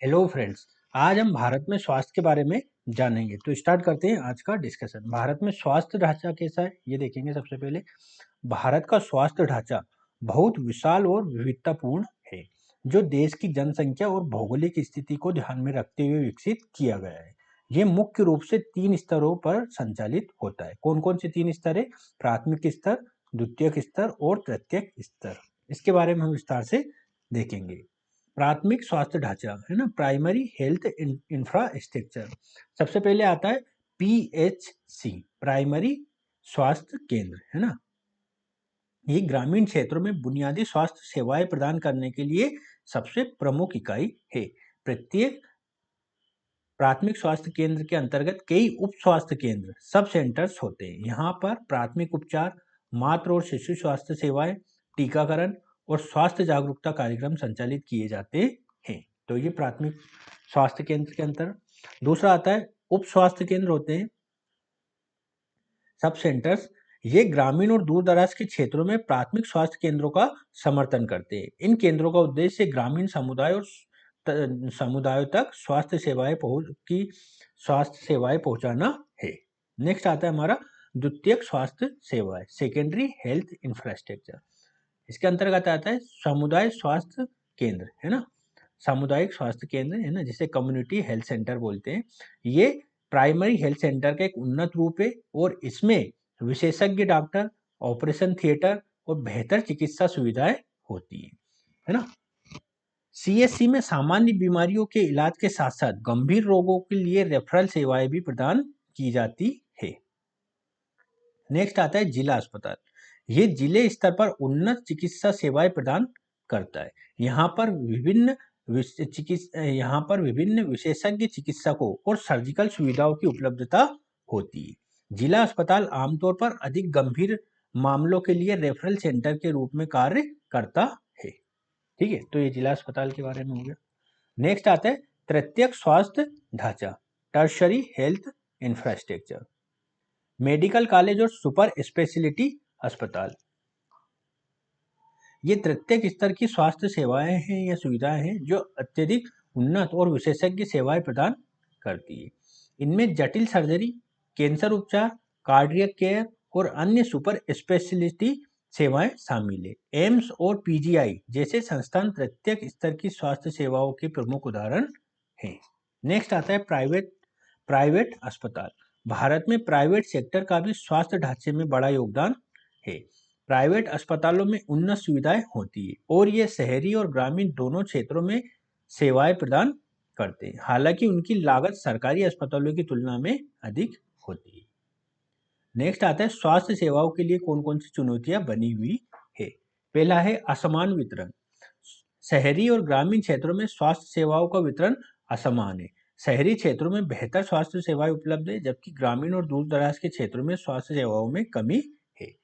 Hello friends. आज हम भारत में स्वास्थ्य के बारे में जानेंगे। तो स्टार्ट करते हैं आज का डिस्कशन। भारत में स्वास्थ्य ढांचा कैसा है ये देखेंगे। सबसे पहले भारत का स्वास्थ्य ढांचा बहुत विशाल और विविधतापूर्ण है, जो देश की जनसंख्या और भौगोलिक स्थिति को ध्यान में रखते हुए विकसित किया गया है। ये मुख्य रूप से 3 स्तरों पर संचालित होता है। कौन कौन से 3 स्तर है? प्राथमिक स्तर, द्वितीयक स्तर और तृतीयक स्तर। इसके बारे में हम विस्तार से देखेंगे। प्राथमिक स्वास्थ्य ढांचा है ना, प्राइमरी हेल्थ इंफ्रास्ट्रक्चर। सबसे पहले आता है पीएचसी, प्राइमरी स्वास्थ्य केंद्र, है ना। ये ग्रामीण क्षेत्रों में बुनियादी स्वास्थ्य सेवाएं प्रदान करने के लिए सबसे प्रमुख इकाई है। प्रत्येक प्राथमिक स्वास्थ्य केंद्र के अंतर्गत कई उप स्वास्थ्य केंद्र, सब सेंटर्स होते हैं। यहाँ पर प्राथमिक उपचार, मातृ और शिशु स्वास्थ्य सेवाएं, टीकाकरण और स्वास्थ्य जागरूकता कार्यक्रम संचालित किए जाते हैं। तो ये प्राथमिक स्वास्थ्य केंद्र के अंतर। दूसरा आता है उप स्वास्थ्य केंद्र होते हैं, सब सेंटर्स। ये ग्रामीण और दूर दराज के क्षेत्रों में प्राथमिक स्वास्थ्य केंद्रों का समर्थन करते हैं। इन केंद्रों का उद्देश्य ग्रामीण समुदाय और समुदायों तक स्वास्थ्य सेवाएं पहुंचाना है। नेक्स्ट आता है हमारा द्वितीयक स्वास्थ्य सेवाएं, सेकेंडरी हेल्थ इंफ्रास्ट्रक्चर। इसके अंतर्गत आता है समुदाय स्वास्थ्य केंद्र, है ना, सामुदायिक स्वास्थ्य केंद्र, है ना, जिसे कम्युनिटी हेल्थ सेंटर बोलते हैं। ये प्राइमरी हेल्थ सेंटर का एक उन्नत रूप है और इसमें विशेषज्ञ डॉक्टर, ऑपरेशन थिएटर और बेहतर चिकित्सा सुविधाएं होती है ना। सीएससी में सामान्य बीमारियों के इलाज के साथ साथ गंभीर रोगों के लिए रेफरल सेवाएं भी प्रदान की जाती है। नेक्स्ट आता है जिला अस्पताल। ये जिले स्तर पर उन्नत चिकित्सा सेवाएं प्रदान करता है। यहाँ पर विभिन्न विशेषज्ञ चिकित्सकों और सर्जिकल सुविधाओं की उपलब्धता होती है। जिला अस्पताल आमतौर पर अधिक गंभीर मामलों के लिए रेफरल सेंटर के रूप में कार्य करता है। ठीक है, तो ये जिला अस्पताल के बारे में हो गया। नेक्स्ट आता है तृतीयक स्वास्थ्य ढांचा, tertiary health infrastructure, medical college और सुपर स्पेशलिटी अस्पताल। ये तृतीयक स्तर की स्वास्थ्य सेवाएं हैं या सुविधाएं हैं जो अत्यधिक उन्नत और विशेषज्ञ सेवाएं प्रदान करती है। इनमें जटिल सर्जरी, कैंसर उपचार, कार्डियक केयर और अन्य सुपर स्पेशलिटी सेवाएं शामिल है। एम्स और पीजीआई जैसे संस्थान तृतीयक स्तर की स्वास्थ्य सेवाओं के प्रमुख उदाहरण हैं। नेक्स्ट आता है प्राइवेट अस्पताल। भारत में प्राइवेट सेक्टर का भी स्वास्थ्य ढांचे में बड़ा योगदान है। प्राइवेट अस्पतालों में उन्नत सुविधाएं होती है और ये शहरी और ग्रामीण दोनों क्षेत्रों में सेवाएं प्रदान करते हैं। हालांकि उनकी लागत सरकारी अस्पतालों की तुलना में अधिक होती है। नेक्स्ट आता है स्वास्थ्य सेवाओं के लिए कौन कौन सी चुनौतियां बनी हुई है। पहला है असमान वितरण। शहरी और ग्रामीण क्षेत्रों में स्वास्थ्य सेवाओं का वितरण असमान है। शहरी क्षेत्रों में बेहतर स्वास्थ्य सेवाएं उपलब्ध है, जबकि ग्रामीण और दूर दराज के क्षेत्रों में स्वास्थ्य सेवाओं में कमी है।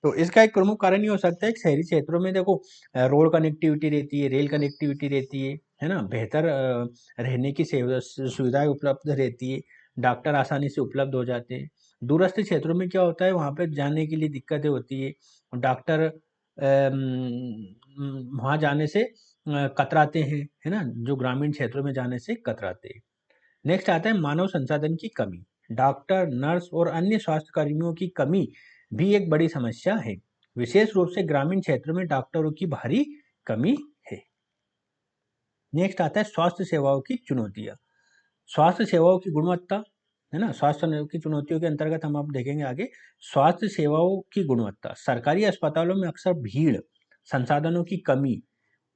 तो इसका एक प्रमुख कारण ये हो सकता है कि शहरी क्षेत्रों में देखो रोड कनेक्टिविटी रहती है, रेल कनेक्टिविटी रहती है ना, बेहतर रहने की सुविधाएं उपलब्ध रहती है, डॉक्टर आसानी से उपलब्ध हो जाते हैं। दूरस्थ क्षेत्रों में क्या होता है, वहाँ पे जाने के लिए दिक्कतें होती है, डॉक्टर वहाँ जाने से कतराते हैं, है ना, जो ग्रामीण क्षेत्रों में जाने से कतराते हैं। नेक्स्ट आता है मानव संसाधन की कमी। डॉक्टर, नर्स और अन्य स्वास्थ्य कर्मियों की कमी भी एक बड़ी समस्या है। विशेष रूप से ग्रामीण क्षेत्रों में डॉक्टरों की भारी कमी है। नेक्स्ट आता है स्वास्थ्य सेवाओं की चुनौतियां। स्वास्थ्य सेवाओं की गुणवत्ता, है ना, स्वास्थ्य सेवाओं की चुनौतियों के अंतर्गत हम अब देखेंगे आगे स्वास्थ्य सेवाओं की गुणवत्ता। सरकारी अस्पतालों में अक्सर भीड़, संसाधनों की कमी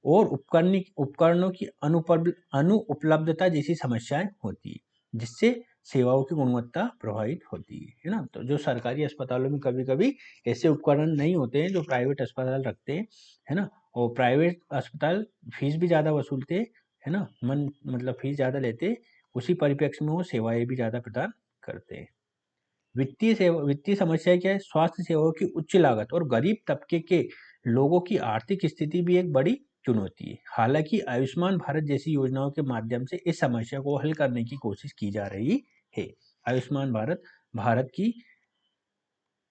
और उपकरणों की अनुपलब्धता जैसी समस्याएं होती है, जिससे सेवाओं की गुणवत्ता प्रभावित होती है ना। तो जो सरकारी अस्पतालों में कभी कभी ऐसे उपकरण नहीं होते हैं जो प्राइवेट अस्पताल रखते हैं, है ना, और प्राइवेट अस्पताल फीस भी ज़्यादा वसूलते हैं, है ना, मतलब फीस ज़्यादा लेते हैं, उसी परिप्रेक्ष्य में वो सेवाएं भी ज़्यादा प्रदान करते हैं। वित्तीय समस्या क्या है? स्वास्थ्य सेवाओं की उच्च लागत और गरीब तबके के लोगों की आर्थिक स्थिति भी एक बड़ी चुनौती है। हालांकि आयुष्मान भारत जैसी योजनाओं के माध्यम से इस समस्या को हल करने की कोशिश की जा रही है। आयुष्मान भारत भारत की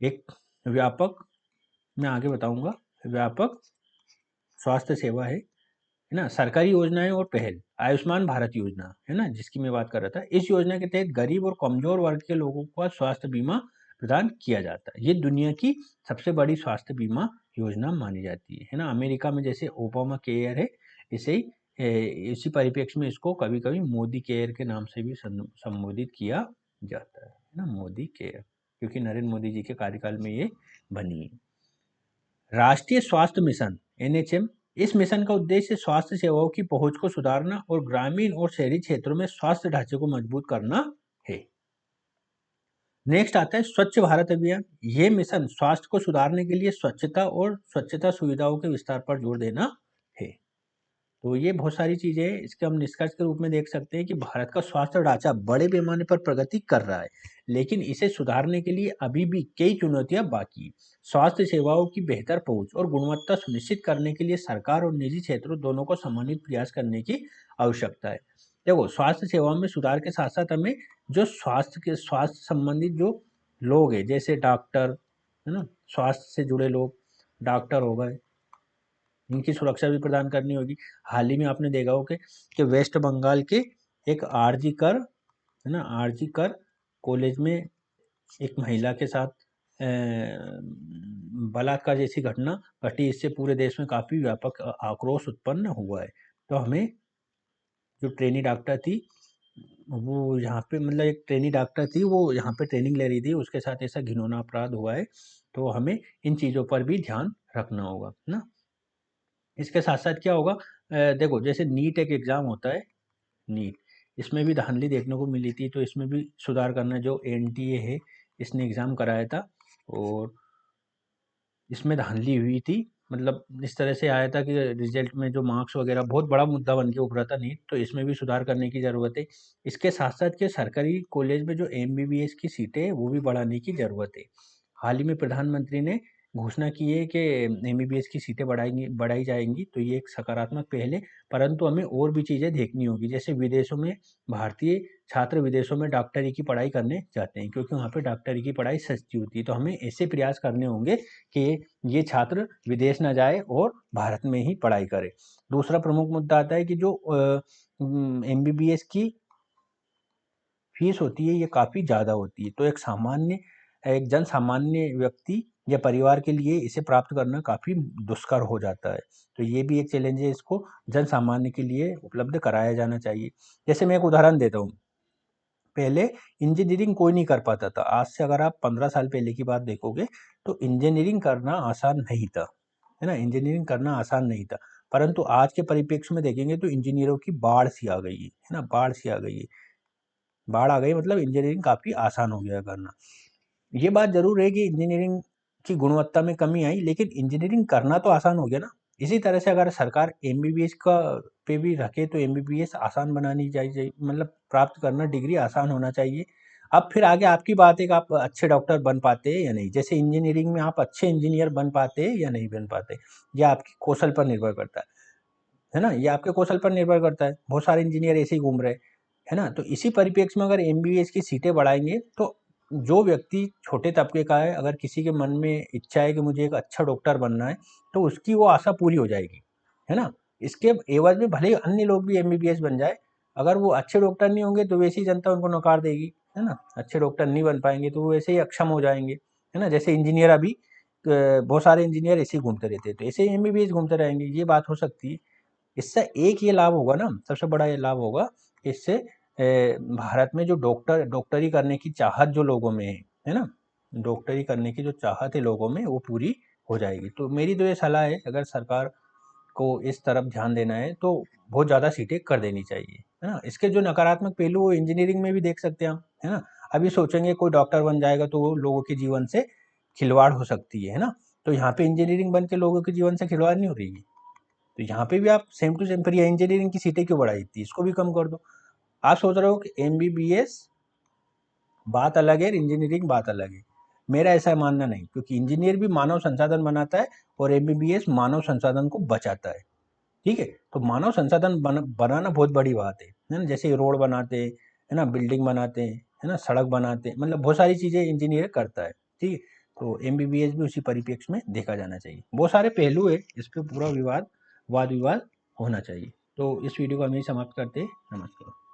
एक व्यापक, मैं आगे बताऊंगा, व्यापक स्वास्थ्य सेवा है ना। सरकारी योजनाएं और पहल। आयुष्मान भारत योजना है ना, जिसकी मैं बात कर रहा था। इस योजना के तहत गरीब और कमजोर वर्ग के लोगों को स्वास्थ्य बीमा प्रदान किया जाता है। ये दुनिया की सबसे बड़ी स्वास्थ्य बीमा योजना मानी जाती है ना। अमेरिका में जैसे ओबामा केयर है, इसे ही इसी परिप्रेक्ष्य में इसको कभी कभी मोदी केयर के नाम से भी संबोधित किया जाता है ना, मोदी केयर, क्योंकि नरेंद्र मोदी जी के कार्यकाल में ये बनी है। राष्ट्रीय स्वास्थ्य मिशन एनएचएम, इस मिशन का उद्देश्य स्वास्थ्य सेवाओं की पहुंच को सुधारना और ग्रामीण और शहरी क्षेत्रों में स्वास्थ्य ढांचे को मजबूत करना है। नेक्स्ट आता है स्वच्छ भारत अभियान। ये मिशन स्वास्थ्य को सुधारने के लिए स्वच्छता और स्वच्छता सुविधाओं के विस्तार पर जोर देना है। तो ये बहुत सारी चीजें हैं। इसके हम निष्कर्ष के रूप में देख सकते हैं कि भारत का स्वास्थ्य ढांचा बड़े पैमाने पर प्रगति कर रहा है, लेकिन इसे सुधारने के लिए अभी भी कई चुनौतियां बाकी हैं। स्वास्थ्य सेवाओं की बेहतर पहुंच और गुणवत्ता सुनिश्चित करने के लिए सरकार और निजी क्षेत्रों दोनों को समन्वित प्रयास करने की आवश्यकता है। देखो, स्वास्थ्य सेवाओं में सुधार के साथ साथ हमें जो स्वास्थ्य संबंधित जो लोग हैं, जैसे डॉक्टर है ना, स्वास्थ्य से जुड़े लोग, डॉक्टर हो गए, इनकी सुरक्षा भी प्रदान करनी होगी। हाल ही में आपने देखा हो कि वेस्ट बंगाल के एक आरजी कर है ना, आरजी कर कॉलेज में एक महिला के साथ बलात्कार जैसी घटना घटी। इससे पूरे देश में काफी व्यापक आक्रोश उत्पन्न हुआ है। तो हमें जो ट्रेनी डॉक्टर थी, वो यहाँ पे मतलब एक ट्रेनी डॉक्टर थी, वो यहाँ पे ट्रेनिंग ले रही थी, उसके साथ ऐसा घिनौना अपराध हुआ है। तो हमें इन चीज़ों पर भी ध्यान रखना होगा ना। इसके साथ साथ क्या होगा, देखो जैसे नीट एक एग्ज़ाम होता है, नीट, इसमें भी धांधली देखने को मिली थी। तो इसमें भी सुधार करना, जो एनटीए है इसने एग्ज़ाम कराया था और इसमें धांधली हुई थी। मतलब इस तरह से आया था कि रिजल्ट में जो मार्क्स वगैरह बहुत बड़ा मुद्दा बन के उभरा था नीट। तो इसमें भी सुधार करने की ज़रूरत है। इसके साथ साथ के सरकारी कॉलेज में जो एमबीबीएस की सीटें हैं वो भी बढ़ाने की ज़रूरत है। हाल ही में प्रधानमंत्री ने घोषणा की है कि एमबीबीएस की सीटें बढ़ाई जाएंगी। तो ये एक सकारात्मक पहल है, परंतु हमें और भी चीज़ें देखनी होगी। जैसे विदेशों में भारतीय छात्र विदेशों में डॉक्टरी की पढ़ाई करने जाते हैं, क्योंकि वहाँ पे डॉक्टरी की पढ़ाई सस्ती होती है। तो हमें ऐसे प्रयास करने होंगे कि ये छात्र विदेश ना जाए और भारत में ही पढ़ाई करे। दूसरा प्रमुख मुद्दा आता है कि जो एमबीबीएस की फीस होती है, ये काफ़ी ज़्यादा होती है। तो एक जन सामान्य व्यक्ति या परिवार के लिए इसे प्राप्त करना काफ़ी दुष्कर हो जाता है। तो ये भी एक चैलेंज है, इसको जन सामान्य के लिए उपलब्ध कराया जाना चाहिए। जैसे मैं एक उदाहरण देता हूँ, पहले इंजीनियरिंग कोई नहीं कर पाता था। आज से अगर आप 15 साल पहले की बात देखोगे तो इंजीनियरिंग करना आसान नहीं था, है ना? इंजीनियरिंग करना आसान नहीं था। परंतु आज के परिप्रेक्ष्य में देखेंगे तो इंजीनियरों की बाढ़ सी आ गई है ना? बाढ़ सी आ गई है। बाढ़ आ गई मतलब इंजीनियरिंग काफ़ी आसान हो गया करना। ये बात ज़रूर है कि इंजीनियरिंग की गुणवत्ता में कमी आई, लेकिन इंजीनियरिंग करना तो आसान हो गया ना। इसी तरह से अगर सरकार एमबीबीएस का पे भी रखे तो एमबीबीएस आसान बनानी चाहिए, मतलब प्राप्त करना डिग्री आसान होना चाहिए। अब फिर आगे आपकी बात है कि आप अच्छे डॉक्टर बन पाते हैं या नहीं। जैसे इंजीनियरिंग में आप अच्छे इंजीनियर बन पाते हैं या नहीं बन पाते, ये आपके कौशल पर निर्भर करता है ना? ये आपके कौशल पर निर्भर करता है। बहुत सारे इंजीनियर ऐसे ही घूम रहे हैं, है ना? तो इसी परिप्रेक्ष्य में अगर एमबीबीएस की सीटें बढ़ाएंगे तो जो व्यक्ति छोटे तबके का है, अगर किसी के मन में इच्छा है कि मुझे एक अच्छा डॉक्टर बनना है, तो उसकी वो आशा पूरी हो जाएगी, है ना? इसके एवज में भले ही अन्य लोग भी एमबीबीएस बन जाए, अगर वो अच्छे डॉक्टर नहीं होंगे तो वैसे ही जनता उनको नकार देगी, है ना? अच्छे डॉक्टर नहीं बन पाएंगे तो वो वैसे ही अक्षम हो जाएंगे, है ना? जैसे इंजीनियर अभी बहुत सारे इंजीनियर ऐसे ही घूमते रहते हैं, तो ऐसे ही एमबीबीएस घूमते रहेंगे, ये बात हो सकती है। इससे एक ये लाभ होगा ना, सबसे बड़ा ये लाभ होगा, इससे भारत में जो डॉक्टरी करने की चाहत जो लोगों में है ना, डॉक्टरी करने की जो चाहत है लोगों में, वो पूरी हो जाएगी। तो मेरी तो ये सलाह है, अगर सरकार को इस तरफ ध्यान देना है तो बहुत ज़्यादा सीटें कर देनी चाहिए, है ना? इसके जो नकारात्मक पहलू वो इंजीनियरिंग में भी देख सकते हैं हम, है ना? अभी सोचेंगे कोई डॉक्टर बन जाएगा तो वो लोगों के जीवन से खिलवाड़ हो सकती है ना? तो यहाँ पे इंजीनियरिंग बन के लोगों के जीवन से खिलवाड़ नहीं हो रही है। तो यहाँ पे भी आप सेम टू सेम, फिर ये इंजीनियरिंग की सीटें क्यों बढ़ाई थी, इसको भी कम कर दो। आप सोच रहे हो कि एमबीबीएस बात अलग है, इंजीनियरिंग बात अलग है। मेरा ऐसा मानना नहीं, क्योंकि इंजीनियर भी मानव संसाधन बनाता है और एमबीबीएस मानव संसाधन को बचाता है। ठीक है, तो मानव संसाधन बनाना बहुत बड़ी बात है ना? जैसे रोड बनाते हैं, है ना, बिल्डिंग बनाते हैं, है ना, सड़क बनाते हैं, मतलब बहुत सारी चीजें इंजीनियर करता है। ठीक है, तो एमबीबीएस भी उसी परिप्रेक्ष्य में देखा जाना चाहिए। बहुत सारे पहलू है, इस पे पूरा वाद विवाद होना चाहिए। तो इस वीडियो को हम यहीं समाप्त करते हैं। नमस्कार।